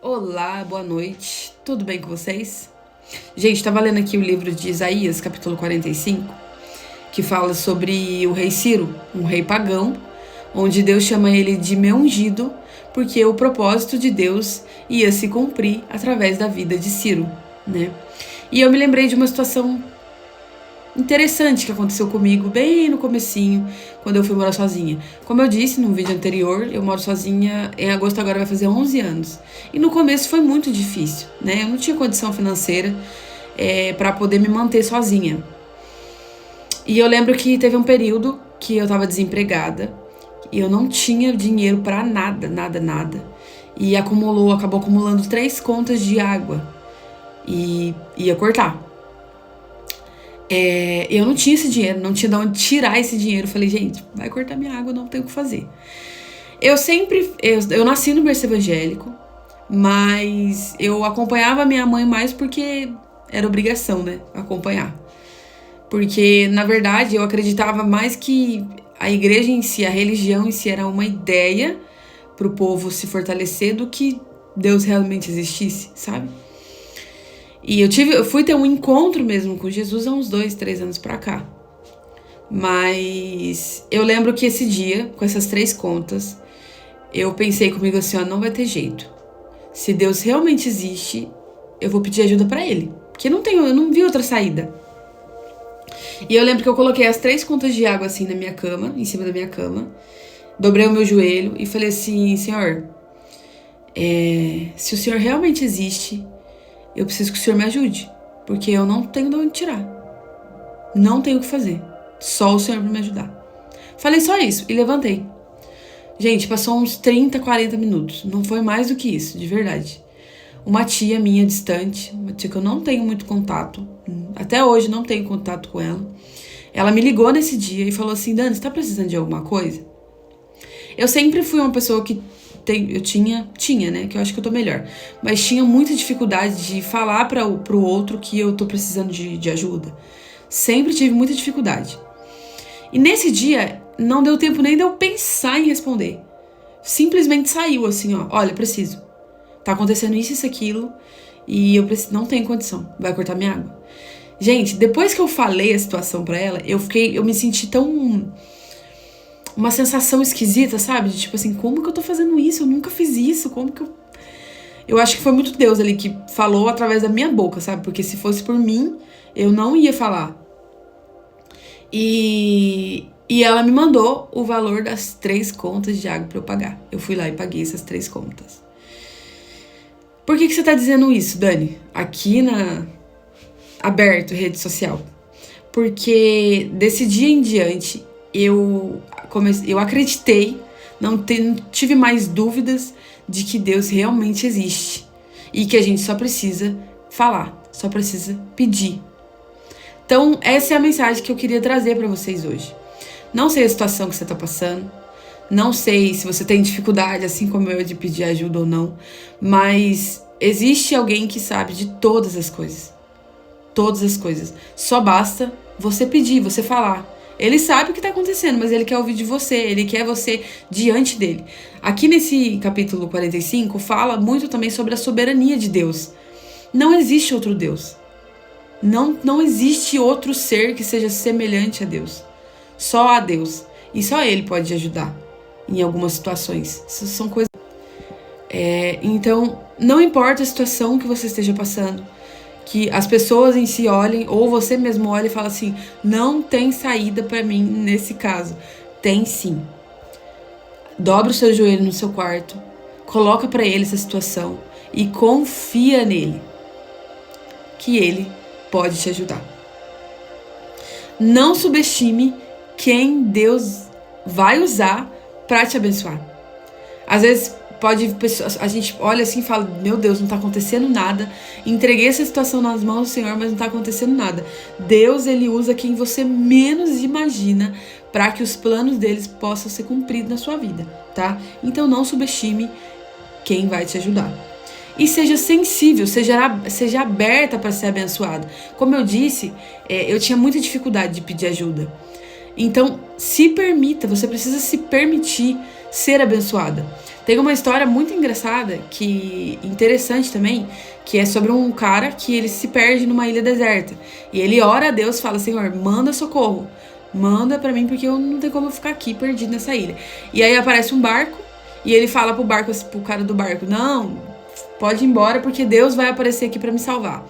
Olá, boa noite, tudo bem com vocês? Gente, tava lendo aqui o livro de Isaías, capítulo 45, que fala sobre o rei Ciro, um rei pagão, onde Deus chama ele de meu ungido, porque o propósito de Deus ia se cumprir através da vida de Ciro, né? E eu me lembrei de uma situação interessante que aconteceu comigo bem no comecinho, quando eu fui morar sozinha. Como eu disse no vídeo anterior, eu moro sozinha, em agosto agora vai fazer 11 anos. E no começo foi muito difícil, né? Eu não tinha condição financeira para poder me manter sozinha. E eu lembro que teve um período que eu tava desempregada e eu não tinha dinheiro pra nada, nada. E acabou acumulando 3 contas de água e ia cortar. Eu não tinha esse dinheiro, não tinha de onde tirar esse dinheiro. Eu falei, gente, vai cortar minha água, não tenho o que fazer. Eu nasci no berço evangélico, mas eu acompanhava minha mãe mais porque era obrigação, né, acompanhar. Porque, na verdade, eu acreditava mais que a igreja em si, a religião em si era uma ideia pro povo se fortalecer do que Deus realmente existisse, sabe? E eu fui ter um encontro mesmo com Jesus há uns 2, 3 anos pra cá. Mas eu lembro que esse dia, com essas 3 contas, eu pensei comigo assim, ó, não vai ter jeito. Se Deus realmente existe, eu vou pedir ajuda pra Ele. Porque eu não vi outra saída. E eu lembro que eu coloquei as 3 contas de água assim na minha cama, em cima da minha cama. Dobrei o meu joelho e falei assim, Senhor, se o Senhor realmente existe, eu preciso que o Senhor me ajude, porque eu não tenho de onde tirar. Não tenho o que fazer. Só o Senhor pra me ajudar. Falei só isso e levantei. Gente, passou uns 30, 40 minutos. Não foi mais do que isso, de verdade. Uma tia minha distante, uma tia que eu não tenho muito contato, até hoje não tenho contato com ela. Ela me ligou nesse dia e falou assim, Dani, você tá precisando de alguma coisa? Eu sempre fui uma pessoa que tinha, né, que eu acho que eu tô melhor, mas tinha muita dificuldade de falar pro outro que eu tô precisando de ajuda. Sempre tive muita dificuldade. E nesse dia, não deu tempo nem de eu pensar em responder. Simplesmente saiu assim, ó, olha, preciso. Tá acontecendo isso, aquilo, e eu não tenho condição, vai cortar minha água. Gente, depois que eu falei a situação pra ela, eu me senti tão... uma sensação esquisita, sabe? De tipo assim, como que eu tô fazendo isso? Eu nunca fiz isso, como que eu... Eu acho que foi muito Deus ali que falou através da minha boca, sabe? Porque se fosse por mim, eu não ia falar. E ela me mandou o valor das 3 contas de água pra eu pagar. Eu fui lá e paguei essas 3 contas. Por que você tá dizendo isso, Dani? Aqui aberto, rede social. Porque desse dia em diante, eu acreditei, não tive mais dúvidas de que Deus realmente existe. E que a gente só precisa falar, só precisa pedir. Então, essa é a mensagem que eu queria trazer pra vocês hoje. Não sei a situação que você tá passando, não sei se você tem dificuldade, assim como eu, de pedir ajuda ou não, mas existe alguém que sabe de todas as coisas. Todas as coisas. Só basta você pedir, você falar. Ele sabe o que tá acontecendo, mas ele quer ouvir de você, ele quer você diante dele. Aqui nesse capítulo 45 fala muito também sobre a soberania de Deus. Não existe outro Deus. Não existe outro ser que seja semelhante a Deus. Só a Deus. E só Ele pode ajudar em algumas situações. Isso são coisas... Então, não importa a situação que você esteja passando, que as pessoas em si olhem, ou você mesmo olhe e fala assim, não tem saída pra mim nesse caso. Tem sim. Dobra o seu joelho no seu quarto, coloca pra ele essa situação e confia nele, que ele pode te ajudar. Não subestime quem Deus vai usar pra te abençoar. Às vezes a gente olha assim e fala, meu Deus, não tá acontecendo nada, entreguei essa situação nas mãos do Senhor, mas não tá acontecendo nada. Deus, Ele usa quem você menos imagina para que os planos deles possam ser cumpridos na sua vida, tá? Então não subestime quem vai te ajudar. E seja sensível, seja aberta para ser abençoada. Como eu disse, eu tinha muita dificuldade de pedir ajuda. Então, se permita, você precisa se permitir ser abençoada. Tem uma história muito engraçada, interessante também, que é sobre um cara que ele se perde numa ilha deserta. E ele ora a Deus, fala: Senhor, manda socorro. Manda pra mim, porque eu não tenho como eu ficar aqui perdido nessa ilha. E aí aparece um barco, e ele fala pro cara do barco: não, pode ir embora, porque Deus vai aparecer aqui pra me salvar.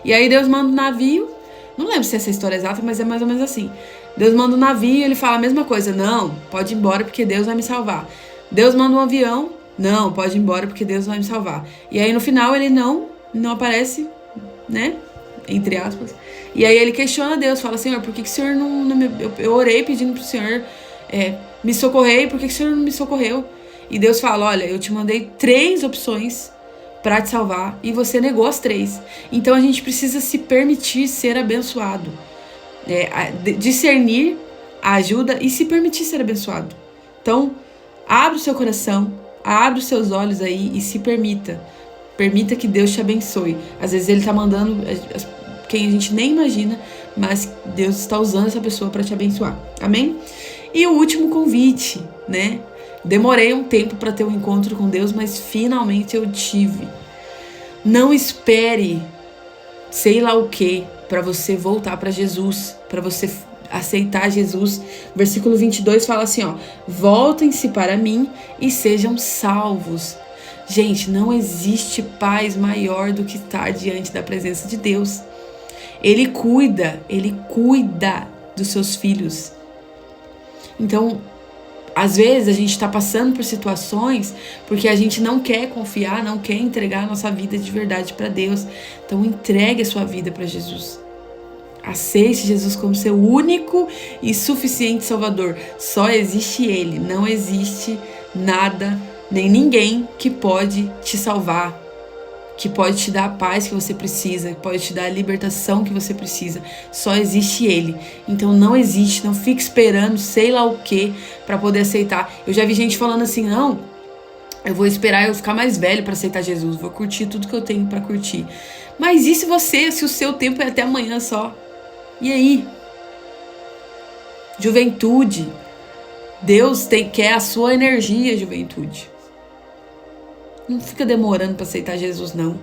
E aí Deus manda um navio. Não lembro se é essa história exata, mas é mais ou menos assim. Deus manda um navio e ele fala a mesma coisa: não, pode ir embora, porque Deus vai me salvar. Deus manda um avião: não, pode ir embora, porque Deus vai me salvar. E aí no final ele não aparece, né? Entre aspas. E aí ele questiona Deus, fala: Senhor, por que o Senhor não me... Eu orei pedindo pro Senhor me socorrer, por que o Senhor não me socorreu? E Deus fala: olha, eu te mandei 3 opções pra te salvar e você negou as 3. Então a gente precisa se permitir ser abençoado. Discernir a ajuda e se permitir ser abençoado. Então, abre o seu coração, abre os seus olhos aí e se permita. Permita que Deus te abençoe. Às vezes ele tá mandando quem a gente nem imagina, mas Deus está usando essa pessoa para te abençoar. Amém? E o último convite, né? Demorei um tempo para ter um encontro com Deus, mas finalmente eu tive. Não espere sei lá o que para você voltar para Jesus, para você aceitar Jesus. Versículo 22 fala assim, ó: voltem-se para mim e sejam salvos. Gente, não existe paz maior do que estar diante da presença de Deus. Ele cuida dos seus filhos. Então, às vezes a gente está passando por situações porque a gente não quer confiar, não quer entregar a nossa vida de verdade para Deus. Então entregue a sua vida para Jesus. Aceite Jesus como seu único e suficiente Salvador. Só existe Ele, não existe nada, nem ninguém que pode te salvar, que pode te dar a paz que você precisa, que pode te dar a libertação que você precisa. Só existe Ele. Então não existe, não fique esperando sei lá o que para poder aceitar. Eu já vi gente falando assim: não, eu vou esperar eu ficar mais velho para aceitar Jesus, vou curtir tudo que eu tenho para curtir. Mas e se o seu tempo é até amanhã só? E aí? Juventude. Deus quer a sua energia, juventude. Não fica demorando para aceitar Jesus, não.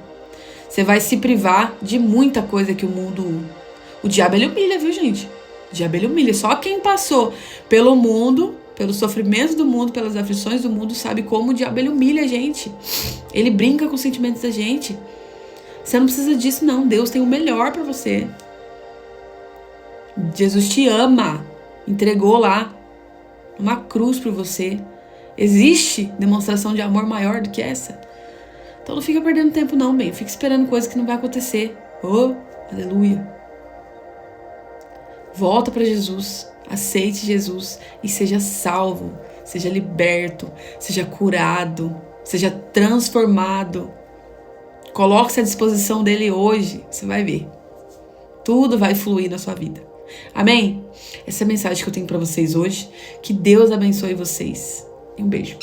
Você vai se privar de muita coisa que o mundo... O diabo, ele humilha, viu, gente? O diabo, ele humilha. Só quem passou pelo mundo, pelos sofrimentos do mundo, pelas aflições do mundo, sabe como o diabo, ele humilha a gente. Ele brinca com os sentimentos da gente. Você não precisa disso, não. Deus tem o melhor para você. Jesus te ama. Entregou lá uma cruz por você. Existe demonstração de amor maior do que essa? Então não fica perdendo tempo não, bem. Fica esperando coisa que não vai acontecer. Oh, aleluia. Volta para Jesus. Aceite Jesus e seja salvo. Seja liberto. Seja curado. Seja transformado. Coloque-se à disposição dele hoje. Você vai ver. Tudo vai fluir na sua vida. Amém? Essa é a mensagem que eu tenho para vocês hoje. Que Deus abençoe vocês. Um beijo.